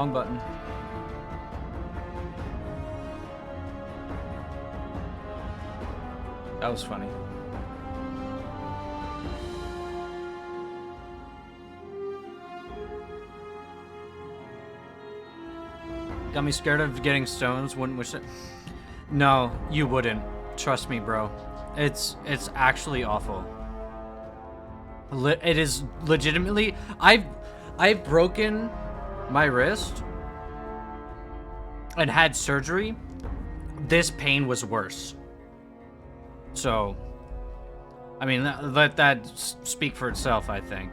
Wrong button. That was funny. Got me scared of getting stones. Wouldn't wish it. No, you wouldn't. Trust me, bro. It's actually awful. It is legitimately. I've broken my wrist and had surgery. This pain was worse. So, I mean, let that speak for itself, I think.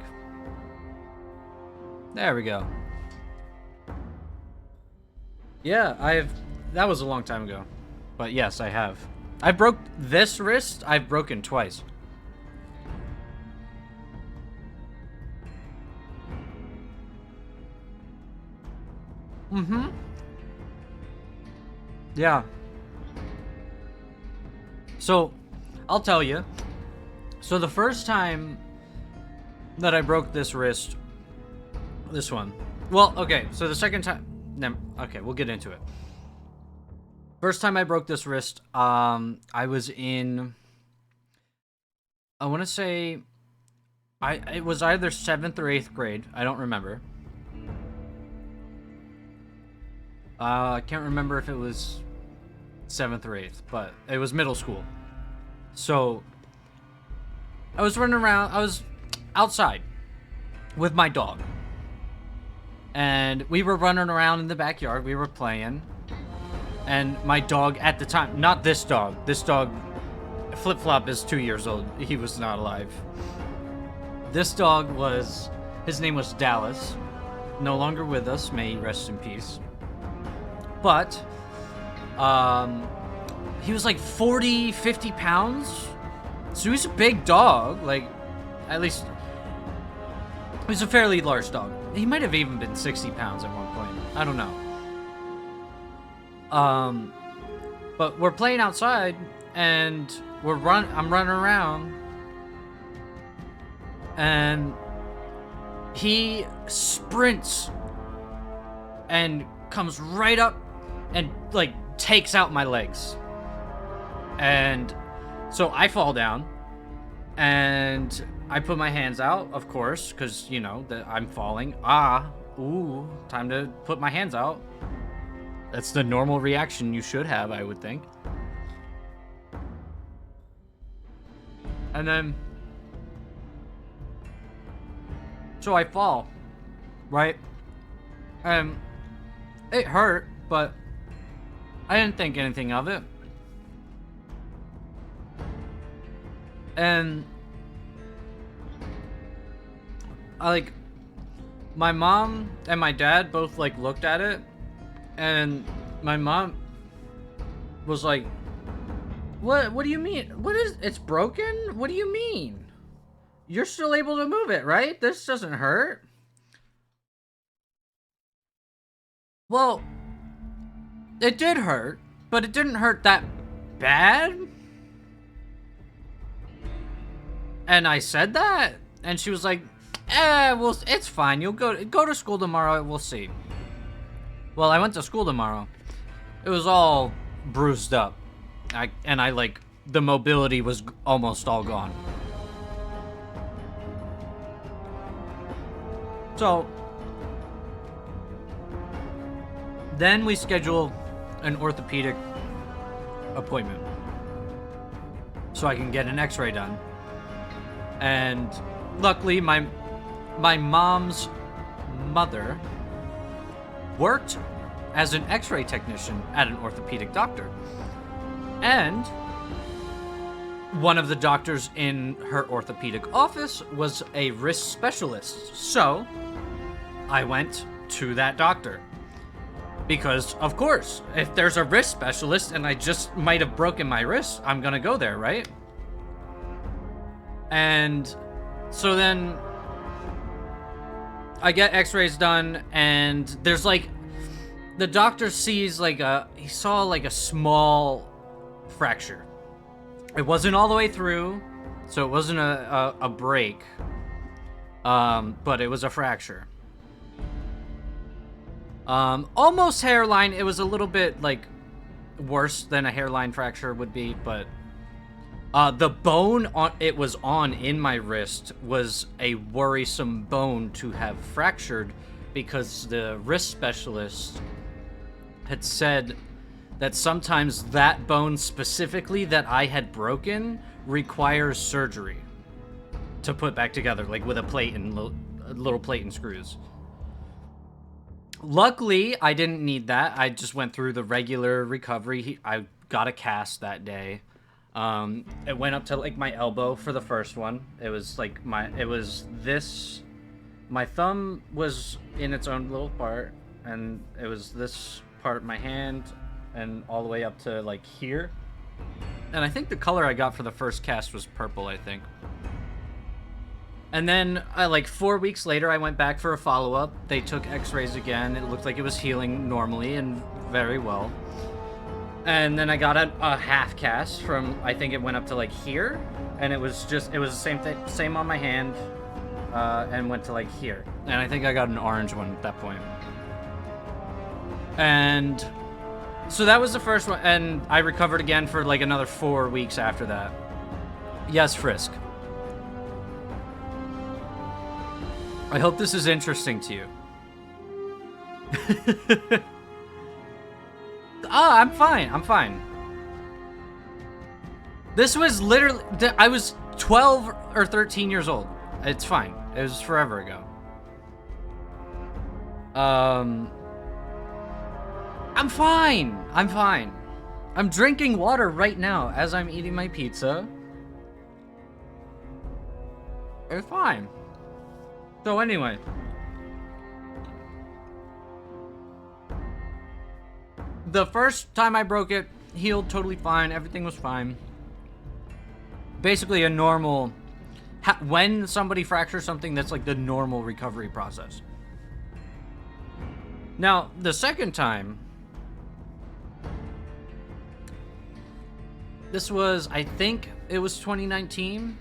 There we go. Yeah, that was a long time ago. But yes, I have. I broke this wrist, I've broken twice. Mm-hmm. Yeah. So, I'll tell you. So the first time that I broke this wrist, this one. Well, okay, so the second time, okay, we'll get into it. First time I broke this wrist, I was in, I want to say, it was either 7th or 8th grade. I don't remember. I can't remember if it was 7th or 8th, but it was middle school. So, I was running around, I was outside with my dog. And we were running around in the backyard, we were playing. And my dog at the time, not this dog, Flip Flop is 2 years old, he was not alive. This dog was, his name was Dallas, no longer with us, may he rest in peace. But, he was like 40, 50 pounds. So he's a big dog, like, at least, he was a fairly large dog. He might have even been 60 pounds at one point. I don't know. But we're playing outside, and I'm running around, and he sprints and comes right up and like takes out my legs. And so I fall down and I put my hands out, of course, because you know that I'm falling. Time to put my hands out. That's the normal reaction you should have, I would think. And then so I fall, right? And it hurt, but I didn't think anything of it. And my mom and my dad both like looked at it, and my mom was like, what do you mean? It's broken? What do you mean? You're still able to move it, right? This doesn't hurt. Well, it did hurt, but it didn't hurt that bad. And I said that, and she was like, well, it's fine. You'll go to school tomorrow. We'll see. Well, I went to school tomorrow. It was all bruised up. The mobility was almost all gone. So, then we schedule an orthopedic appointment so I can get an x-ray done. And luckily, my mom's mother worked as an x-ray technician at an orthopedic doctor. And one of the doctors in her orthopedic office was a wrist specialist. So I went to that doctor. Because, of course, if there's a wrist specialist and I just might have broken my wrist, I'm gonna go there, right? And so then I get x-rays done, and there's like, the doctor sees he saw like a small fracture. It wasn't all the way through, so it wasn't a break, but it was a fracture. Almost hairline. It was a little bit, like, worse than a hairline fracture would be, but the bone it was on in my wrist was a worrisome bone to have fractured, because the wrist specialist had said that sometimes that bone specifically that I had broken requires surgery to put back together, like with a plate and a little plate and screws. Luckily, I didn't need that. I just went through the regular recovery. I got a cast that day. It went up to like my elbow for the first one. It was like my thumb was in its own little part, and it was this part of my hand and all the way up to like here. And I think the color I got for the first cast was purple, I think. And then, like 4 weeks later, I went back for a follow-up. They took x-rays again. It looked like it was healing normally and very well. And then I got a half cast from, I think it went up to like here. And it was the same thing, same on my hand, and went to like here. And I think I got an orange one at that point. And so that was the first one. And I recovered again for like another 4 weeks after that. Yes, Frisk. I hope this is interesting to you. I'm fine. This was literally... I was 12 or 13 years old. It's fine. It was forever ago. I'm fine. I'm drinking water right now as I'm eating my pizza. It's fine. So anyway, the first time I broke it, healed totally fine. Everything was fine. Basically a normal, when somebody fractures something, that's like the normal recovery process. Now, the second time, this was, I think it was 2019.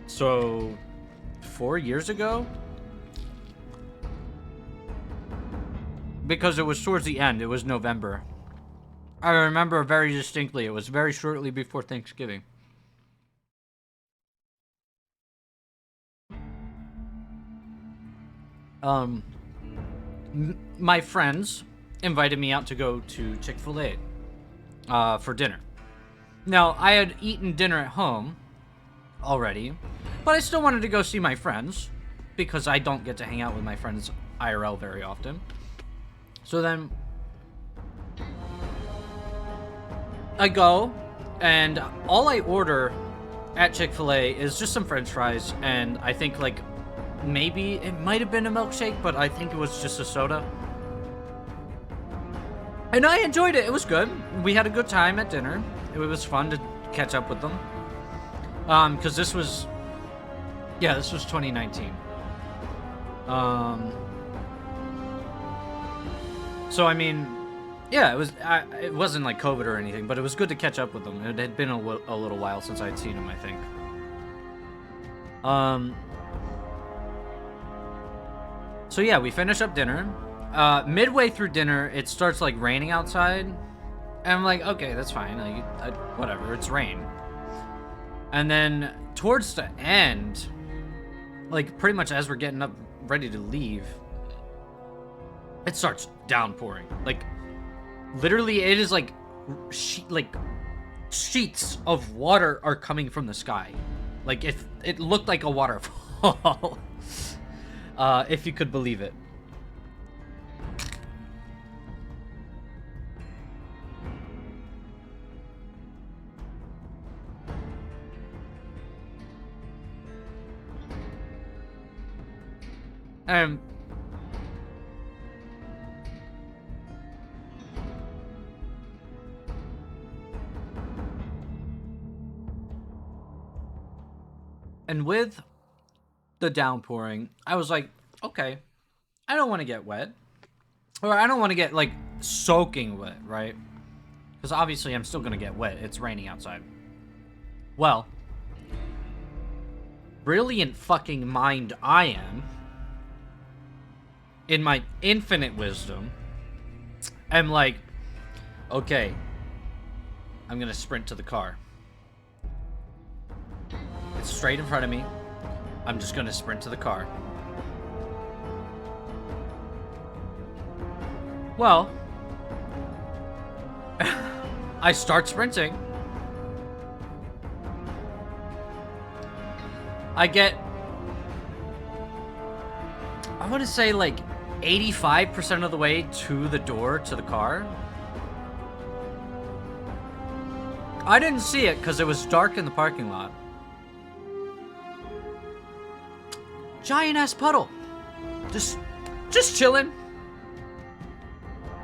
So, 4 years ago? Because it was towards the end. It was November. I remember very distinctly. It was very shortly before Thanksgiving. My friends invited me out to go to Chick-fil-A for dinner. Now, I had eaten dinner at home already, but I still wanted to go see my friends because I don't get to hang out with my friends IRL very often. So then I go, and all I order at Chick-fil-A is just some french fries, and I think like maybe it might have been a milkshake, but I think it was just a soda. And I enjoyed it. It was good. We had a good time at dinner. It was fun to catch up with them. Because this was 2019. So I mean, yeah, it wasn't like COVID or anything, but it was good to catch up with them. It had been a little while since I'd seen them, I think. So yeah, we finish up dinner. Midway through dinner, it starts like raining outside, and I'm like, okay, that's fine. Like, whatever, it's rain. And then towards the end, like pretty much as we're getting up ready to leave, it starts downpouring. Like literally, it is like sheets of water are coming from the sky. Like if it looked like a waterfall, if you could believe it. And with the downpouring, I was like, okay, I don't want to get wet. Or I don't want to get, like, soaking wet, right? Because obviously I'm still going to get wet. It's raining outside. Well, brilliant fucking mind I am. in my infinite wisdom, am like, okay, I'm gonna sprint to the car. It's straight in front of me. I'm just gonna sprint to the car. Well, I start sprinting. I get, I want to say like 85% of the way to the door to the car. I didn't see it because it was dark in the parking lot. Giant ass puddle. Just chilling.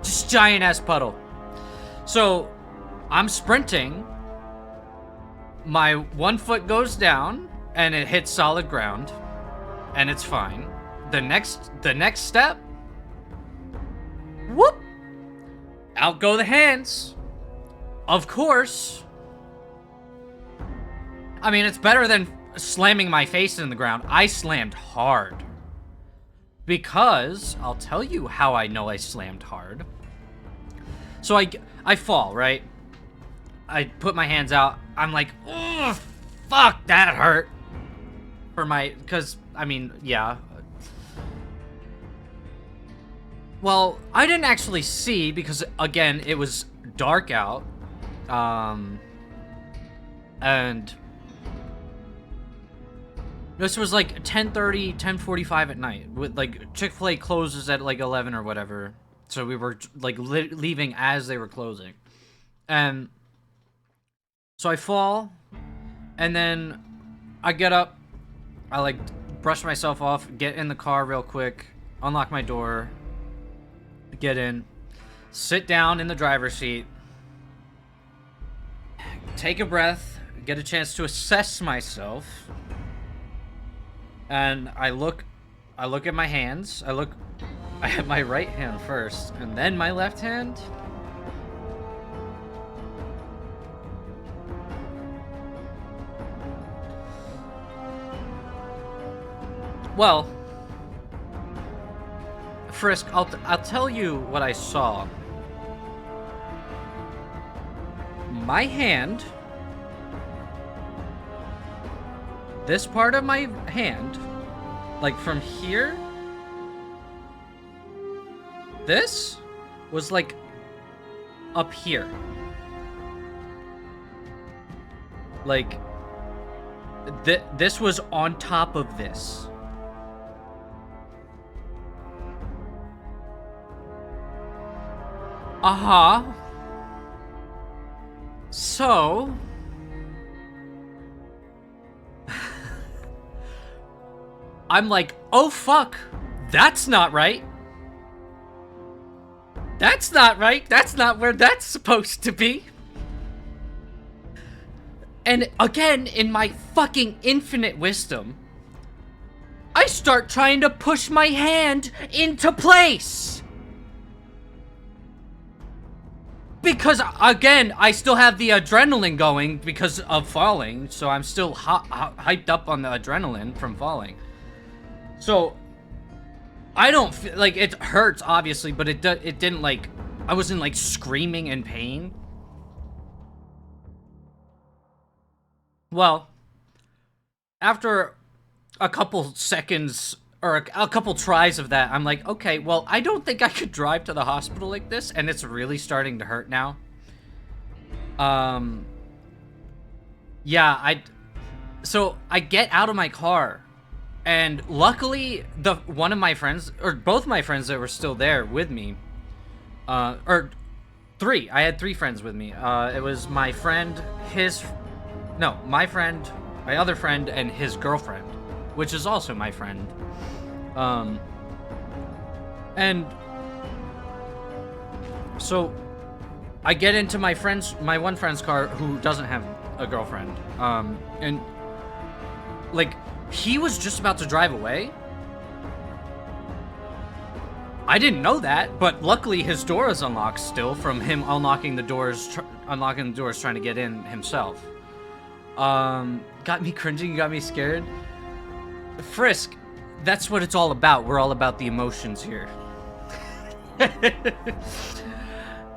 Just giant ass puddle. So I'm sprinting. My one foot goes down and it hits solid ground and it's fine. The next step, whoop, out go the hands. Of course. I mean, it's better than slamming my face in the ground. I slammed hard. Because, I'll tell you how I know I slammed hard. So I fall, right? I put my hands out. I'm like, ugh, fuck, that hurt. Because, I mean, yeah. Well, I didn't actually see because, again, it was dark out. And this was like 10:30, 10:45 at night. With like Chick-fil-A closes at like 11 or whatever. So we were like leaving as they were closing. And so I fall and then I get up. I like brush myself off, get in the car real quick, unlock my door, get in, sit down in the driver's seat, take a breath, get a chance to assess myself. And I look at my hands. I have my right hand first, and then my left hand. Well, Frisk, I'll tell you what I saw. My hand, this part of my hand, like from here, this was like up here. Like, this was on top of this. Uh-huh. So, I'm like, oh fuck, that's not right. That's not right. That's not where that's supposed to be. And again, in my fucking infinite wisdom, I start trying to push my hand into place. Because, again, I still have the adrenaline going because of falling, so I'm still hyped up on the adrenaline from falling. So, I don't feel, like, it hurts, obviously, but it didn't, like, I wasn't, like, screaming in pain. Well, after a couple seconds, or a couple tries of that, I'm like, okay, well, I don't think I could drive to the hospital like this, and it's really starting to hurt now. Yeah, so I get out of my car, and luckily, one of my friends, or both my friends that were still there with me, or three, I had three friends with me. It was my friend, my friend, my other friend, and his girlfriend, which is also my friend. And so I get into my one friend's car who doesn't have a girlfriend. And like, he was just about to drive away. I didn't know that, but luckily his door is unlocked still from him unlocking the doors trying to get in himself. Got me cringing, got me scared. Frisk, That's what it's all about. We're all about the emotions here.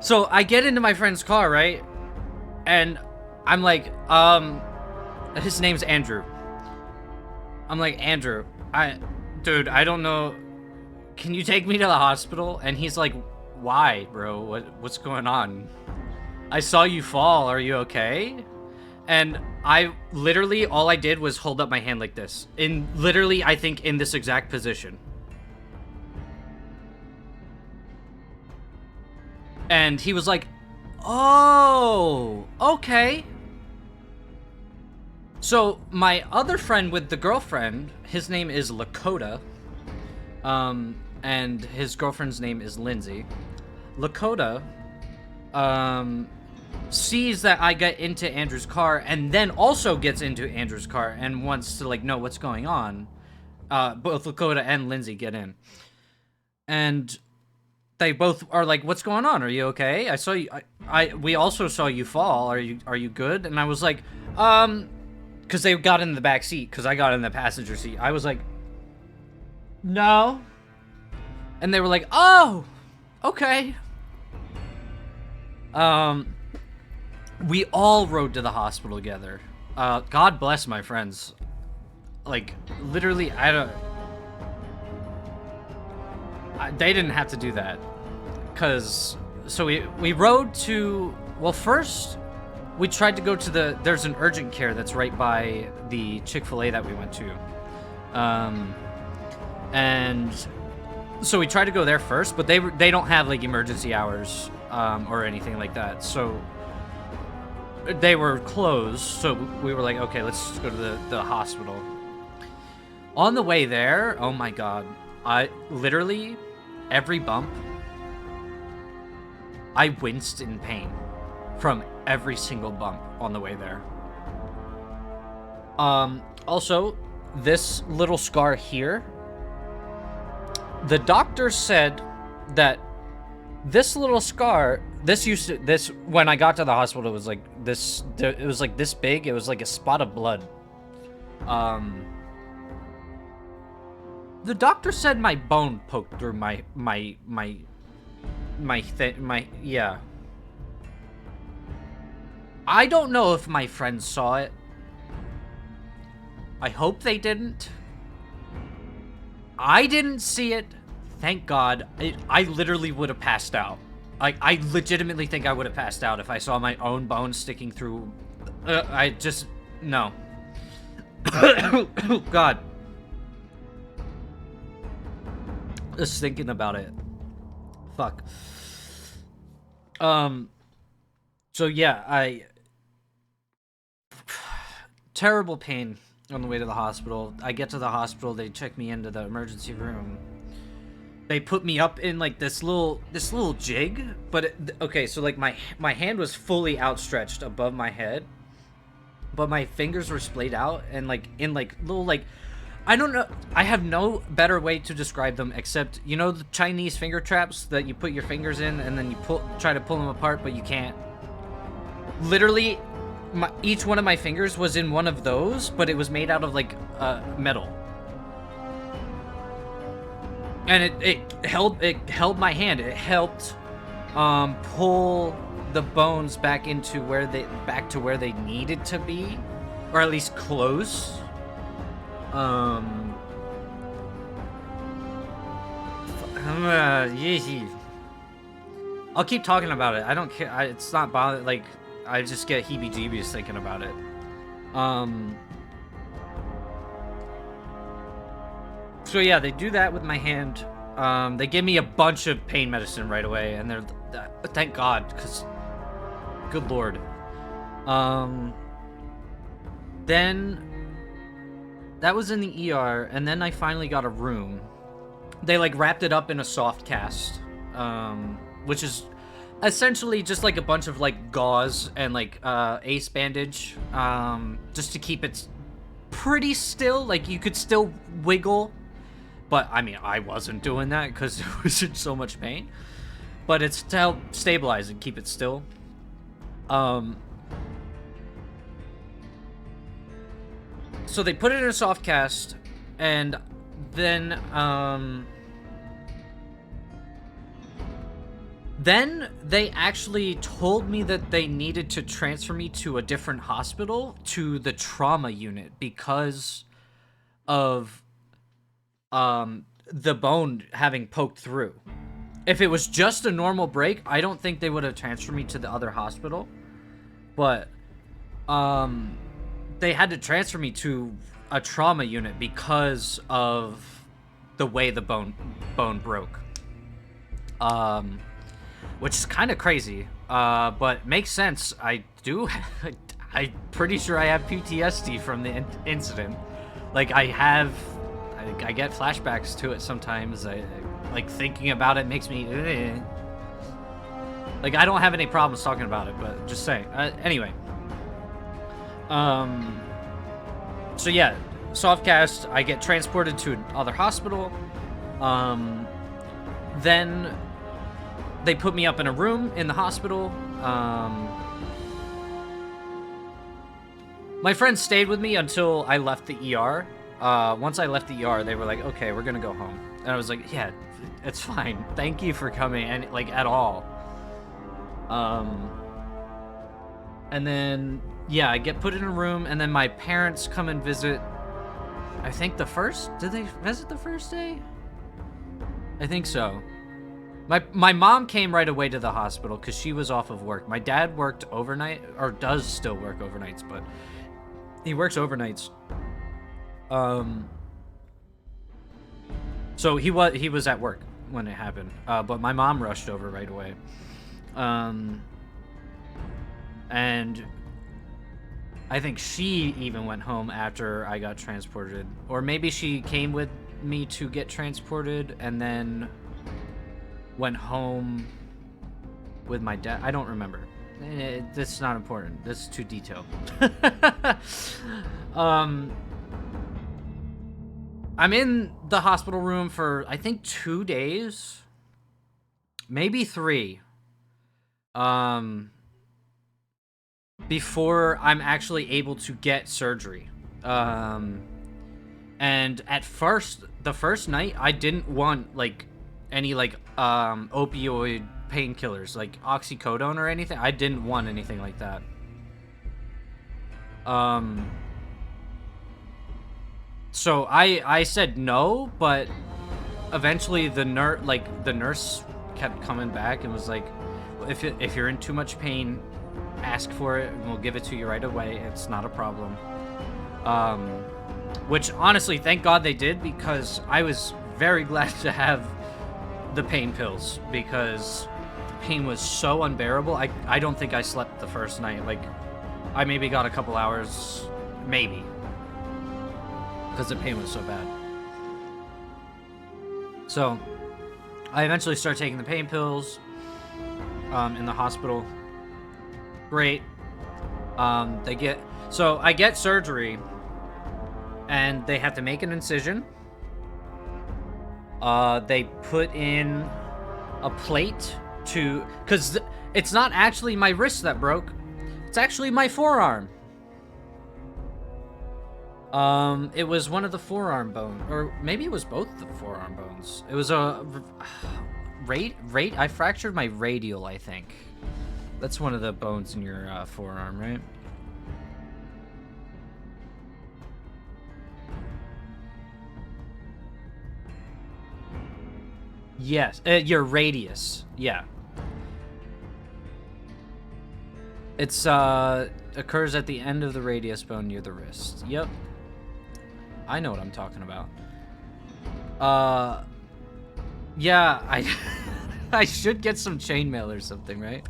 So I get into my friend's car, right? And I'm like, his name's Andrew. I'm like, Andrew, dude, I don't know. Can you take me to the hospital? And he's like, why, bro? What's going on? I saw you fall. Are you okay? And I literally, all I did was hold up my hand like this. Literally, I think in this exact position. And he was like, oh, okay. So my other friend with the girlfriend, his name is Lakota. And his girlfriend's name is Lindsay. Lakota, sees that I get into Andrew's car and then also gets into Andrew's car and wants to, like, know what's going on. Both Lakota and Lindsay get in. And they both are like, what's going on? Are you okay? I saw you, we also saw you fall. Are you good? And I was like, because they got in the back seat, because I got in the passenger seat. I was like, no. And they were like, oh, okay. We all rode to the hospital together. God bless my friends. Like, literally, they didn't have to do that. So we rode to, well, first, we tried to go to there's an urgent care that's right by the Chick-fil-A that we went to. And so we tried to go there first, but they don't have, like, emergency hours, or anything like that. So they were closed, so we were like, okay, let's just go to the hospital. On the way there, oh my god, I literally, every bump, I winced in pain from every single bump on the way there. Also, this little scar here, the doctor said that this little scar, when I got to the hospital, it was like this, it was like this big, it was like a spot of blood. The doctor said my bone poked through yeah. I don't know if my friends saw it. I hope they didn't. I didn't see it. Thank God. I literally would have passed out. I legitimately think I would have passed out if I saw my own bone sticking through. I just, no. Oh, God. Just thinking about it. Fuck. So yeah, terrible pain on the way to the hospital. I get to the hospital, they check me into the emergency room. They put me up in like this little jig, but okay, so like my hand was fully outstretched above my head, but my fingers were splayed out and like in like little like, I don't know, I have no better way to describe them except, you know, the Chinese finger traps that you put your fingers in and then you try to pull them apart, but you can't. Literally, each one of my fingers was in one of those, but it was made out of like metal. And it held my hand. It helped pull the bones back to where they needed to be, or at least close. I'll keep talking about it. I don't care. It's not bother. Like, I just get heebie-jeebies thinking about it. So yeah, they do that with my hand. They give me a bunch of pain medicine right away, and thank God, because good Lord. Then that was in the ER, and then I finally got a room. They like wrapped it up in a soft cast, which is essentially just like a bunch of like gauze and like ace bandage, just to keep it pretty still. Like you could still wiggle. But, I mean, I wasn't doing that because it was in so much pain. But it's to help stabilize and keep it still. So they put it in a soft cast, and then they actually told me that they needed to transfer me to a different hospital, to the trauma unit, because of the bone having poked through. If it was just a normal break, I don't think they would have transferred me to the other hospital. But they had to transfer me to a trauma unit because of the way the bone broke. Which is kind of crazy, but makes sense. I'm pretty sure I have PTSD from the incident. Like, I get flashbacks to it sometimes. I like, thinking about it makes me like, I don't have any problems talking about it, but just saying. Anyway, so yeah, softcast. I get transported to another hospital. Then they put me up in a room in the hospital. My friends stayed with me until I left the ER. Once I left the ER, they were like, okay, we're gonna go home. And I was like, yeah, it's fine. Thank you for coming, and like, at all. And then, yeah, I get put in a room, and then my parents come and visit. I think did they visit the first day? I think so. My mom came right away to the hospital because she was off of work. My dad worked overnight, or does still work overnights, but he works overnights. So he was at work when it happened. But my mom rushed over right away. And I think she even went home after I got transported, or maybe she came with me to get transported and then went home with my dad. I don't remember. This is not important. This is too detailed. I'm in the hospital room for, I think, 2 days, maybe 3, before I'm actually able to get surgery. And at first, the first night, I didn't want, like, any, like, opioid painkillers, like oxycodone or anything. I didn't want anything like that. So I said no, but eventually the nurse kept coming back and was like, if you're in too much pain, ask for it and we'll give it to you right away. It's not a problem. Which honestly, thank God they did, because I was very glad to have the pain pills, because the pain was so unbearable. I don't think I slept the first night. Like, I maybe got a couple hours, maybe, because the pain was so bad. So I eventually start taking the pain pills in the hospital. Great. I get surgery, and they have to make an incision. They put in a plate because it's not actually my wrist that broke. It's actually my forearm. It was one of the forearm bones, or maybe it was both the forearm bones. It was I fractured my radial, I think. That's one of the bones in your forearm, right? Yes, your radius. Yeah. It's occurs at the end of the radius bone near the wrist. Yep. I know what I'm talking about. Yeah, I should get some chainmail or something, right?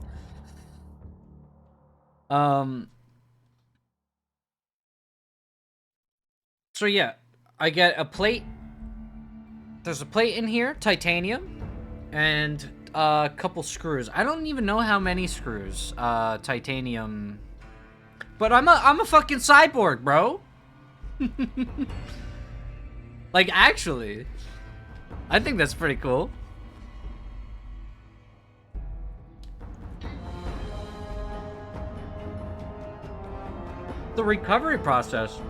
So yeah, I get a plate. There's a plate in here, titanium, and a couple screws. I don't even know how many screws, titanium. But I'm a fucking cyborg, bro. Like, actually, I think that's pretty cool. The recovery process.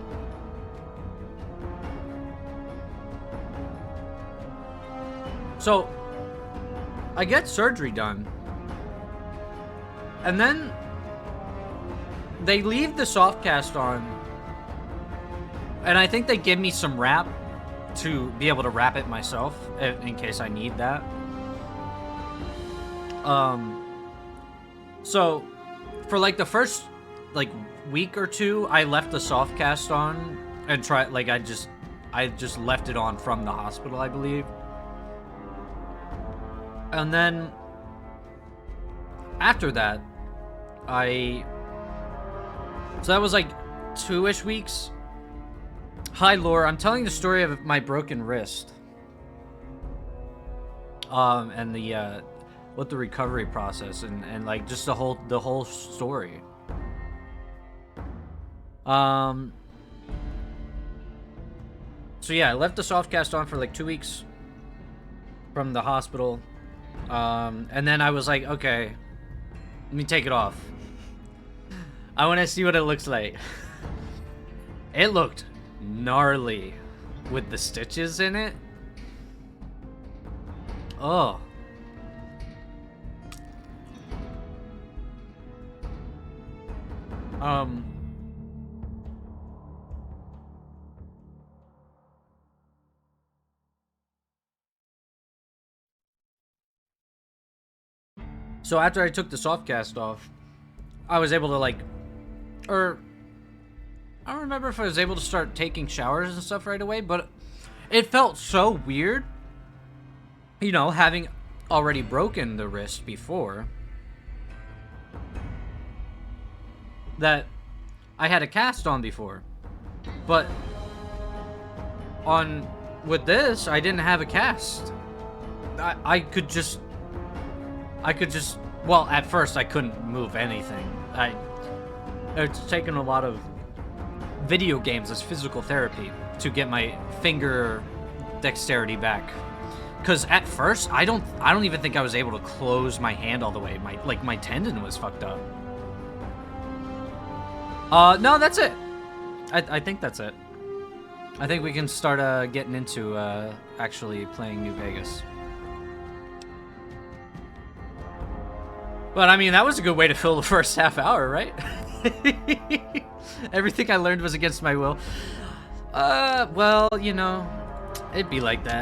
So I get surgery done, and then they leave the soft cast on, and I think they give me some wrap to be able to wrap it myself in case I need that. So for like the first like week or two, I left the soft cast on and tried, like I just left it on from the hospital, I believe. And then after that, so that was like 2-ish weeks. Hi, Laura. I'm telling the story of my broken wrist. And the what the recovery process and like just the whole story. So yeah, I left the soft cast on for like 2 weeks from the hospital. And then I was like, okay, let me take it off. I want to see what it looks like. It looked gnarly with the stitches in it. Oh. So after I took the soft cast off, I was able to like, or I don't remember if I was able to start taking showers and stuff right away, but it felt so weird, you know, having already broken the wrist before, that I had a cast on before, but with this, I didn't have a cast. I could just, well, at first I couldn't move anything. It's taken a lot of video games as physical therapy to get my finger dexterity back. Cause at first I don't even think I was able to close my hand all the way. My tendon was fucked up. No, that's it. I think that's it. I think we can start getting into actually playing New Vegas. But I mean, that was a good way to fill the first half hour, right? Everything I learned was against my will. Well, you know, it'd be like that.